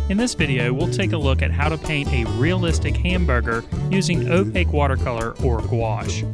In this video, we'll take a look at how to paint a realistic hamburger using opaque watercolor or gouache.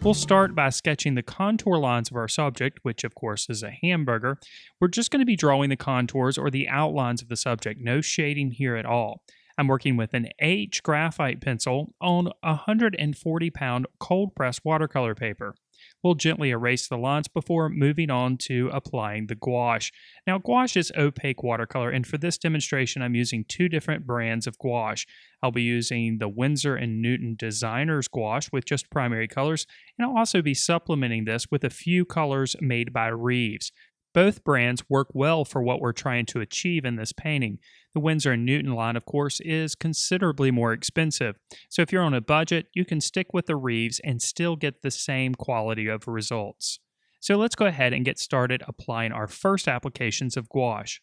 We'll start by sketching the contour lines of our subject, which of course is a hamburger. We're just going to be drawing the contours or the outlines of the subject, no shading here at all. I'm working with an H graphite pencil on 140-pound cold press watercolor paper. We'll gently erase the lines before moving on to applying the gouache. Now, gouache is opaque watercolor, and for this demonstration, I'm using two different brands of gouache. I'll be using the Winsor & Newton Designer's gouache with just primary colors, and I'll also be supplementing this with a few colors made by Reeves. Both brands work well for what we're trying to achieve in this painting. The Winsor & Newton line, of course, is considerably more expensive. So if you're on a budget, you can stick with the Reeves and still get the same quality of results. So let's go ahead and get started applying our first applications of gouache.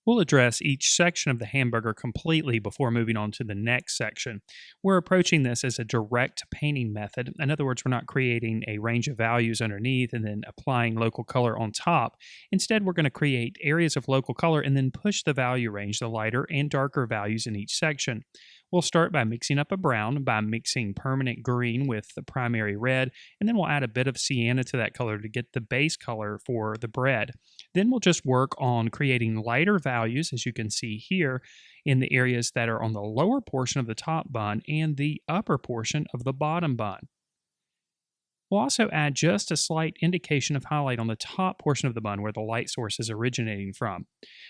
We'll address each section of the hamburger completely before moving on to the next section. We're approaching this as a direct painting method. In other words, we're not creating a range of values underneath and then applying local color on top. Instead, we're going to create areas of local color and then push the value range, the lighter and darker values in each section. We'll start by mixing up a brown by mixing permanent green with the primary red, and then we'll add a bit of sienna to that color to get the base color for the bread. Then we'll just work on creating lighter values, as you can see here, in the areas that are on the lower portion of the top bun and the upper portion of the bottom bun. We'll also add just a slight indication of highlight on the top portion of the bun where the light source is originating from.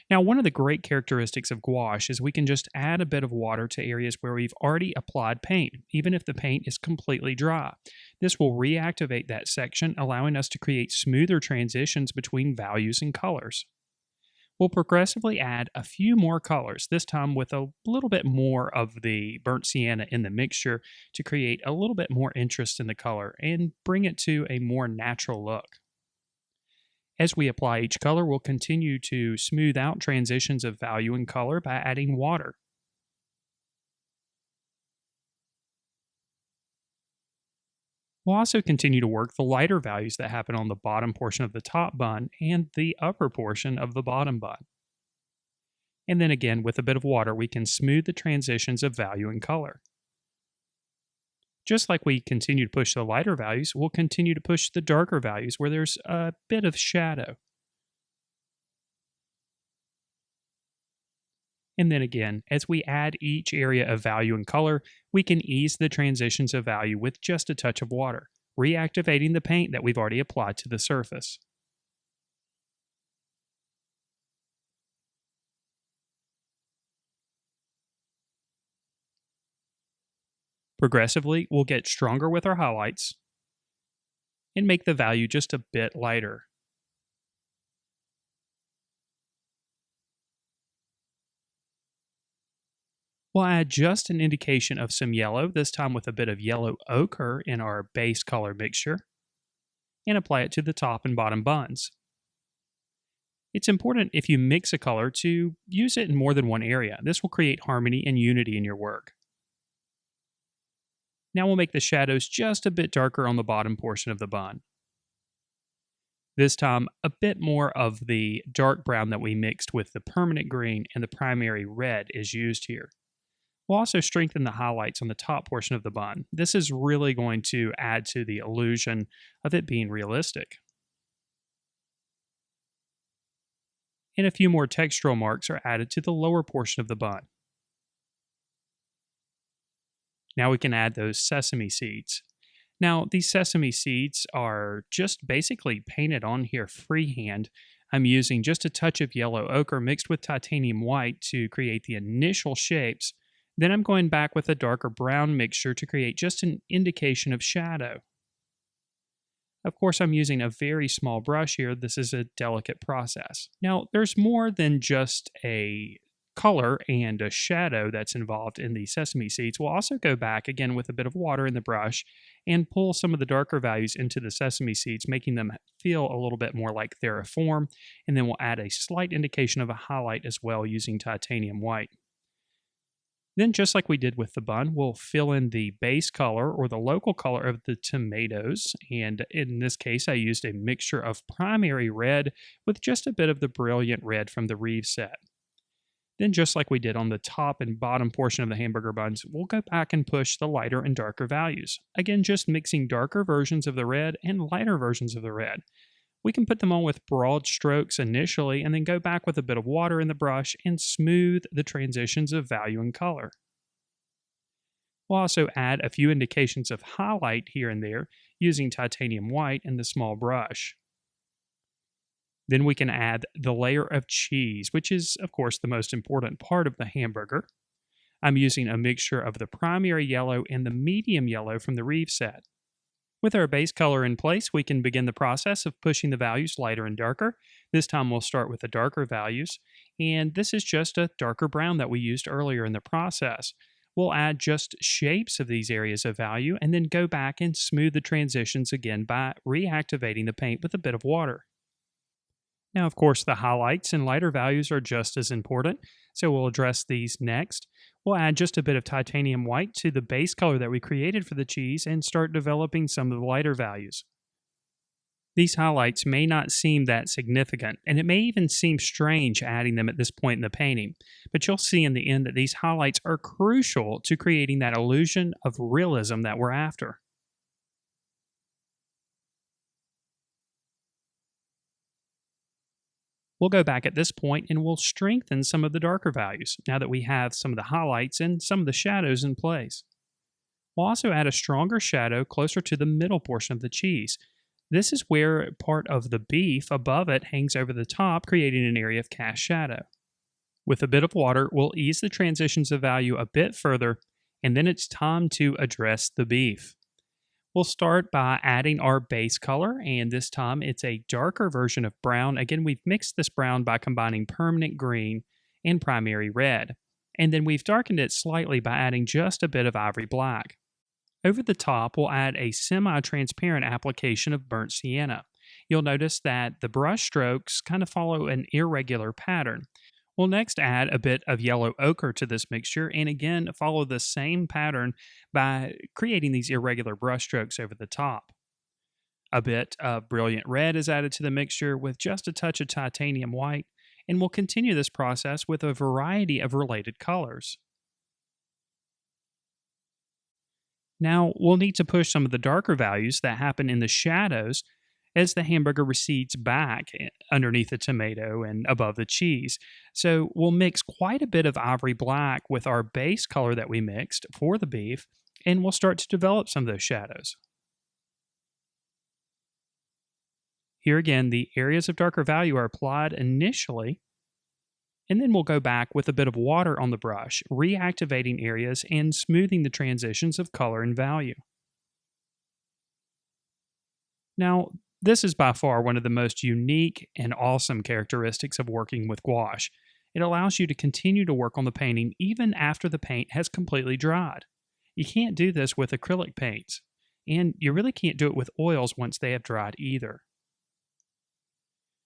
Now, one of the great characteristics of gouache is we can just add a bit of water to areas where we've already applied paint, even if the paint is completely dry. This will reactivate that section, allowing us to create smoother transitions between values and colors. We'll progressively add a few more colors, this time with a little bit more of the burnt sienna in the mixture to create a little bit more interest in the color and bring it to a more natural look. As we apply each color, we'll continue to smooth out transitions of value and color by adding water. We'll also continue to work the lighter values that happen on the bottom portion of the top bun and the upper portion of the bottom bun. And then again, with a bit of water, we can smooth the transitions of value and color. Just like we continue to push the lighter values, we'll continue to push the darker values where there's a bit of shadow. And then again, as we add each area of value and color, we can ease the transitions of value with just a touch of water, reactivating the paint that we've already applied to the surface. Progressively, we'll get stronger with our highlights and make the value just a bit lighter. We'll add just an indication of some yellow, this time with a bit of yellow ochre in our base color mixture, and apply it to the top and bottom buns. It's important if you mix a color to use it in more than one area. This will create harmony and unity in your work. Now we'll make the shadows just a bit darker on the bottom portion of the bun. This time, a bit more of the dark brown that we mixed with the permanent green and the primary red is used here. We'll also strengthen the highlights on the top portion of the bun. This is really going to add to the illusion of it being realistic. And a few more textural marks are added to the lower portion of the bun. Now we can add those sesame seeds. Now, these sesame seeds are just basically painted on here freehand. I'm using just a touch of yellow ochre mixed with titanium white to create the initial shapes. Then I'm going back with a darker brown mixture to create just an indication of shadow. Of course, I'm using a very small brush here. This is a delicate process. Now, there's more than just a color and a shadow that's involved in the sesame seeds. We'll also go back again with a bit of water in the brush and pull some of the darker values into the sesame seeds, making them feel a little bit more like they're a form. And then we'll add a slight indication of a highlight as well using titanium white. Then, just like we did with the bun, we'll fill in the base color or the local color of the tomatoes. And in this case, I used a mixture of primary red with just a bit of the brilliant red from the Reeves set. Then, just like we did on the top and bottom portion of the hamburger buns, we'll go back and push the lighter and darker values. Again, just mixing darker versions of the red and lighter versions of the red. We can put them on with broad strokes initially and then go back with a bit of water in the brush and smooth the transitions of value and color. We'll also add a few indications of highlight here and there using titanium white and the small brush. Then we can add the layer of cheese, which is, of course, the most important part of the hamburger. I'm using a mixture of the primary yellow and the medium yellow from the Reeve set. With our base color in place, we can begin the process of pushing the values lighter and darker. This time we'll start with the darker values, and this is just a darker brown that we used earlier in the process. We'll add just shapes of these areas of value and then go back and smooth the transitions again by reactivating the paint with a bit of water. Now, of course, the highlights and lighter values are just as important, so we'll address these next. We'll add just a bit of titanium white to the base color that we created for the cheese and start developing some of the lighter values. These highlights may not seem that significant, and it may even seem strange adding them at this point in the painting, but you'll see in the end that these highlights are crucial to creating that illusion of realism that we're after. We'll go back at this point and we'll strengthen some of the darker values now that we have some of the highlights and some of the shadows in place. We'll also add a stronger shadow closer to the middle portion of the cheese. This is where part of the beef above it hangs over the top, creating an area of cast shadow. With a bit of water, we'll ease the transitions of value a bit further, and then it's time to address the beef. We'll start by adding our base color, and this time it's a darker version of brown. Again, we've mixed this brown by combining permanent green and primary red. And then we've darkened it slightly by adding just a bit of ivory black. Over the top, we'll add a semi-transparent application of burnt sienna. You'll notice that the brush strokes kind of follow an irregular pattern. We'll next add a bit of yellow ochre to this mixture and again follow the same pattern by creating these irregular brush strokes over the top. A bit of brilliant red is added to the mixture with just a touch of titanium white, and we'll continue this process with a variety of related colors. Now, we'll need to push some of the darker values that happen in the shadows as the hamburger recedes back underneath the tomato and above the cheese. So we'll mix quite a bit of ivory black with our base color that we mixed for the beef, and we'll start to develop some of those shadows. Here again, the areas of darker value are applied initially, and then we'll go back with a bit of water on the brush, reactivating areas and smoothing the transitions of color and value. Now, this is by far one of the most unique and awesome characteristics of working with gouache. It allows you to continue to work on the painting even after the paint has completely dried. You can't do this with acrylic paints, and you really can't do it with oils once they have dried either.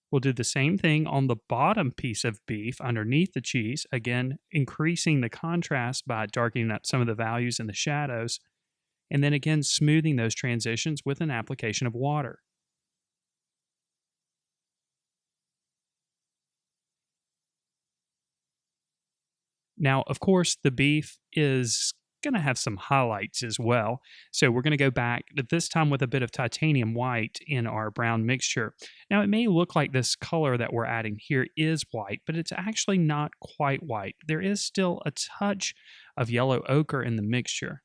We'll do the same thing on the bottom piece of beef underneath the cheese, again increasing the contrast by darkening up some of the values in the shadows, and then again smoothing those transitions with an application of water. Now, of course, the beef is going to have some highlights as well. So we're going to go back this time with a bit of titanium white in our brown mixture. Now, it may look like this color that we're adding here is white, but it's actually not quite white. There is still a touch of yellow ochre in the mixture.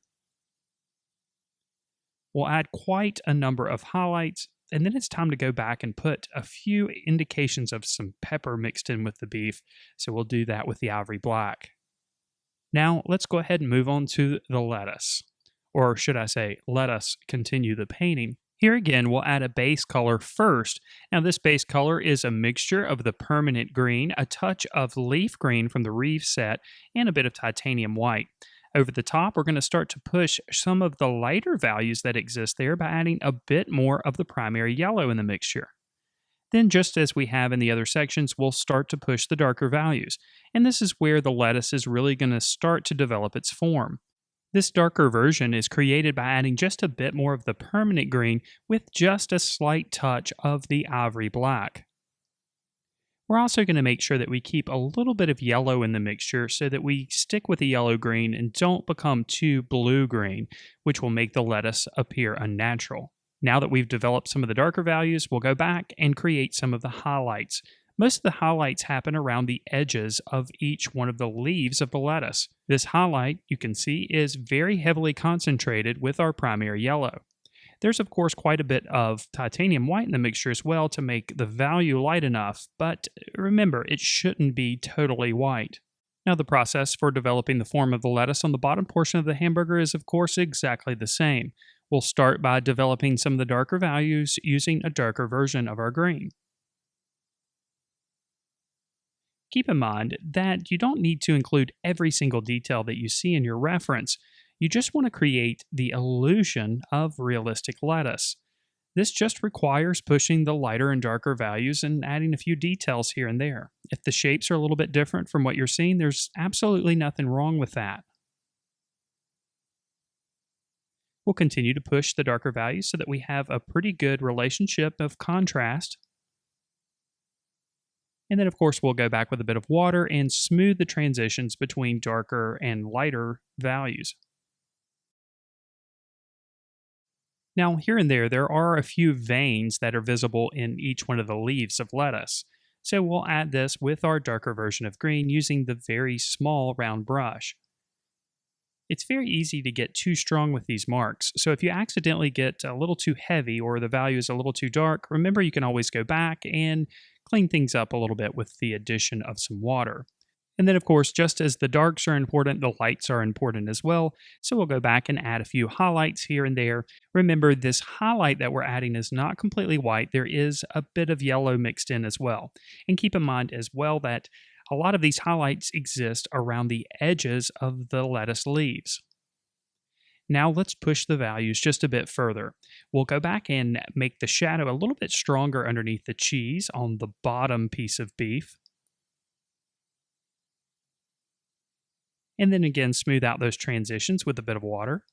We'll add quite a number of highlights, and then it's time to go back and put a few indications of some pepper mixed in with the beef. So we'll do that with the ivory black. Now, let's go ahead and move on to the lettuce. Or should I say, let us continue the painting. Here again, we'll add a base color first. Now, this base color is a mixture of the permanent green, a touch of leaf green from the Reeve set, and a bit of titanium white. Over the top, we're going to start to push some of the lighter values that exist there by adding a bit more of the primary yellow in the mixture. Then, just as we have in the other sections, we'll start to push the darker values. And this is where the lettuce is really going to start to develop its form. This darker version is created by adding just a bit more of the permanent green with just a slight touch of the ivory black. We're also going to make sure that we keep a little bit of yellow in the mixture so that we stick with the yellow-green and don't become too blue-green, which will make the lettuce appear unnatural. Now that we've developed some of the darker values, we'll go back and create some of the highlights. Most of the highlights happen around the edges of each one of the leaves of the lettuce. This highlight, you can see, is very heavily concentrated with our primary yellow. There's of course quite a bit of titanium white in the mixture as well to make the value light enough, but remember, it shouldn't be totally white. Now the process for developing the form of the lettuce on the bottom portion of the hamburger is of course exactly the same. We'll start by developing some of the darker values using a darker version of our green. Keep in mind that you don't need to include every single detail that you see in your reference. You just want to create the illusion of realistic lettuce. This just requires pushing the lighter and darker values and adding a few details here and there. If the shapes are a little bit different from what you're seeing, there's absolutely nothing wrong with that. We'll continue to push the darker values so that we have a pretty good relationship of contrast. And then of course we'll go back with a bit of water and smooth the transitions between darker and lighter values. Now, here and there are a few veins that are visible in each one of the leaves of lettuce. So we'll add this with our darker version of green using the very small round brush. It's very easy to get too strong with these marks, so if you accidentally get a little too heavy or the value is a little too dark, remember you can always go back and clean things up a little bit with the addition of some water. And then of course, just as the darks are important, the lights are important as well. So we'll go back and add a few highlights here and there. Remember, this highlight that we're adding is not completely white. There is a bit of yellow mixed in as well. And keep in mind as well that a lot of these highlights exist around the edges of the lettuce leaves. Now let's push the values just a bit further. We'll go back and make the shadow a little bit stronger underneath the cheese on the bottom piece of beef. And then again, smooth out those transitions with a bit of water.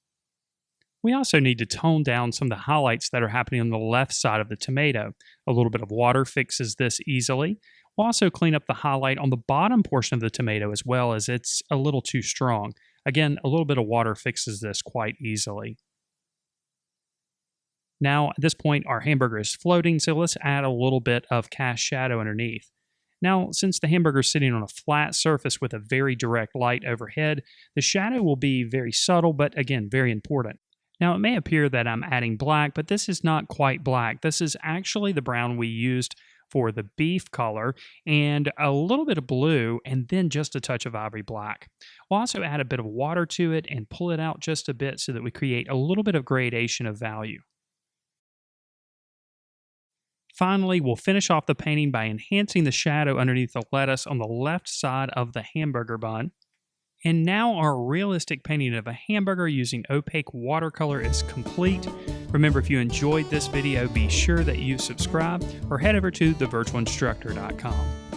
We also need to tone down some of the highlights that are happening on the left side of the tomato. A little bit of water fixes this easily. We'll also clean up the highlight on the bottom portion of the tomato as well, as it's a little too strong. Again, a little bit of water fixes this quite easily. Now, at this point, our hamburger is floating, so let's add a little bit of cast shadow underneath. Now, since the hamburger is sitting on a flat surface with a very direct light overhead, the shadow will be very subtle, but again, very important. Now, it may appear that I'm adding black, but this is not quite black. This is actually the brown we used for the beef color, and a little bit of blue, and then just a touch of ivory black. We'll also add a bit of water to it and pull it out just a bit so that we create a little bit of gradation of value. Finally, we'll finish off the painting by enhancing the shadow underneath the lettuce on the left side of the hamburger bun. And now our realistic painting of a hamburger using opaque watercolor is complete. Remember, if you enjoyed this video, be sure that you subscribe or head over to thevirtualinstructor.com.